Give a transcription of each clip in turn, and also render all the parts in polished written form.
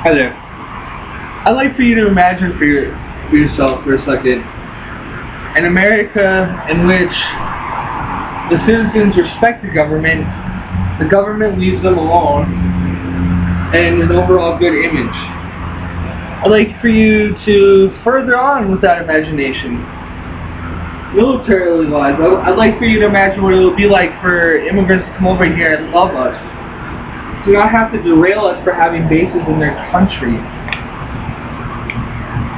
Hi there. I'd like for you to imagine for yourself for a second an America in which the citizens respect the government leaves them alone, and an overall good image. I'd like for you to further on with that imagination. Militarily wise, I'd like for you to imagine what it would be like for immigrants to come over here and love us. Do not have to derail us for having bases in their country.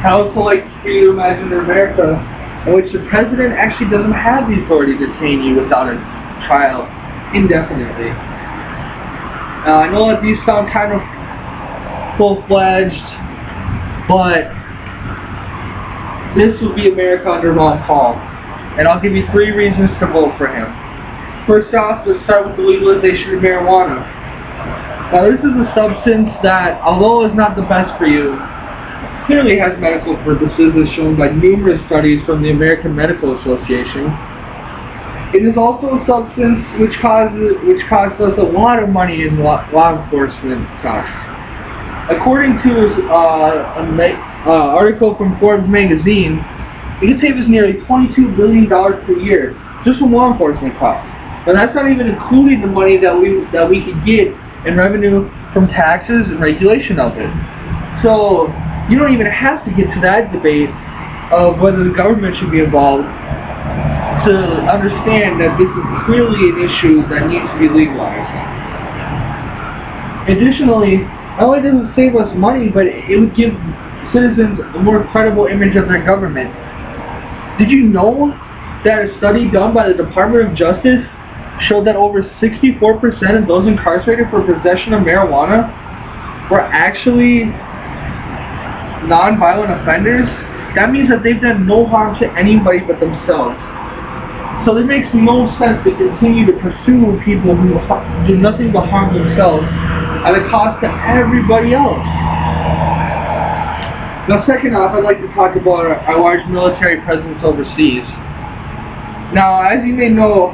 I also like for you to imagine an America in which the president actually doesn't have the authority to detain you without a trial indefinitely. I know that these sound kind of full-fledged, but this would be America under Ron Paul, and I'll give you 3 reasons to vote for him. First off, let's start with the legalization of marijuana. Now, this is a substance that, although it's not the best for you, clearly has medical purposes, as shown by numerous studies from the American Medical Association. It is also a substance which costs us a lot of money in law enforcement costs. According to an article from Forbes magazine, it could save us nearly $22 billion per year just from law enforcement costs. Now, that's not even including the money that we could get in revenue from taxes and regulation of it. So you don't even have to get to that debate of whether the government should be involved to understand that this is clearly an issue that needs to be legalized. Additionally, not only does it save us money, but it would give citizens a more credible image of their government. Did you know that a study done by the Department of Justice showed that over 64% of those incarcerated for possession of marijuana were actually non-violent offenders? That means that they've done no harm to anybody but themselves. So it makes no sense to continue to pursue people who do nothing but harm themselves at a cost to everybody else. Now, second off, I'd like to talk about our large military presence overseas. Now, as you may know,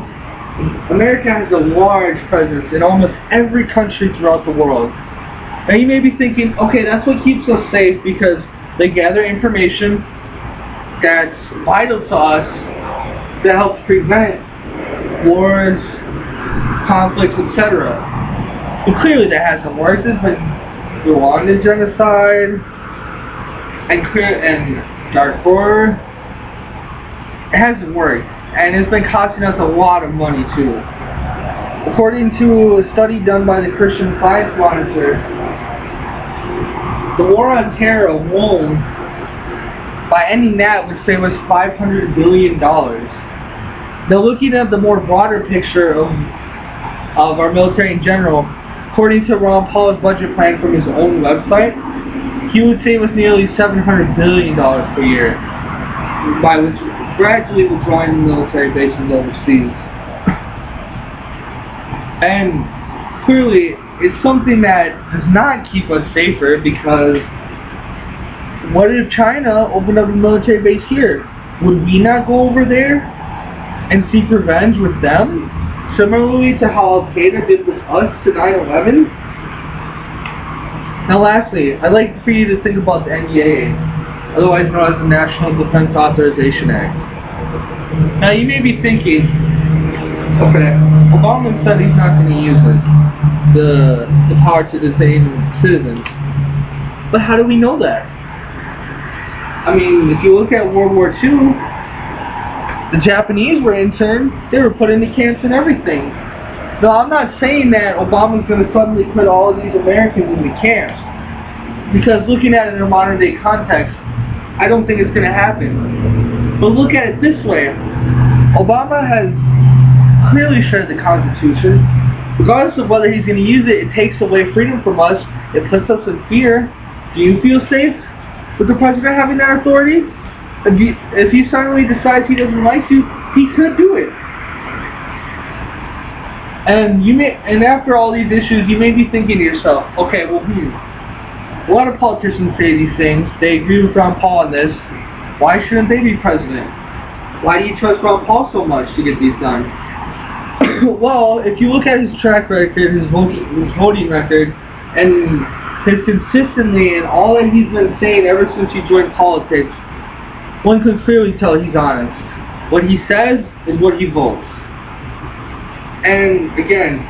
America has a large presence in almost every country throughout the world. Now, you may be thinking, okay, that's what keeps us safe because they gather information that's vital to us that helps prevent wars, conflicts, etc. But clearly that hasn't worked. There's been Rwanda genocide and Darfur. It hasn't worked, and it's been costing us a lot of money too. According to a study done by the Christian Science Monitor, the war on terror alone, by ending that, would save us $500 billion. Now, looking at the more broader picture of our military in general, according to Ron Paul's budget plan from his own website, he would save us nearly $700 billion per year by gradually withdrawing the military bases overseas. And clearly, it's something that does not keep us safer, because what if China opened up a military base here? Would we not go over there and seek revenge with them? Similarly to how Al-Qaeda did with us to 9/11? Now lastly, I'd like for you to think about the NDAA, otherwise known as the National Defense Authorization Act. Now you may be thinking, okay, Obama said he's not going to use it, the power to detain citizens. But how do we know that? I mean, if you look at World War II, the Japanese were interned, they were put into camps and everything. Now, I'm not saying that Obama's going to suddenly put all of these Americans into camps, because looking at it in a modern day context, I don't think it's going to happen. But look at it this way. Obama has clearly shared the Constitution. Regardless of whether he's going to use it, it takes away freedom from us. It puts us in fear. Do you feel safe with the president having that authority? If he suddenly decides he doesn't like you, he could do it. And after all these issues, you may be thinking to yourself, okay, well, a lot of politicians say these things. They agree with Ron Paul on this. Why shouldn't they be president? Why do you trust Ron Paul so much to get these done? Well, if you look at his track record, his voting record, and has consistently, and all that he's been saying ever since he joined politics, one can clearly tell he's honest. What he says is what he votes. And again,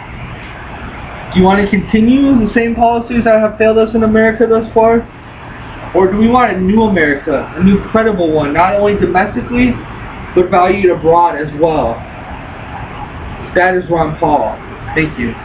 do you want to continue the same policies that have failed us in America thus far? Or do we want a new America, a new credible one, not only domestically, but valued abroad as well? That is Ron Paul. Thank you.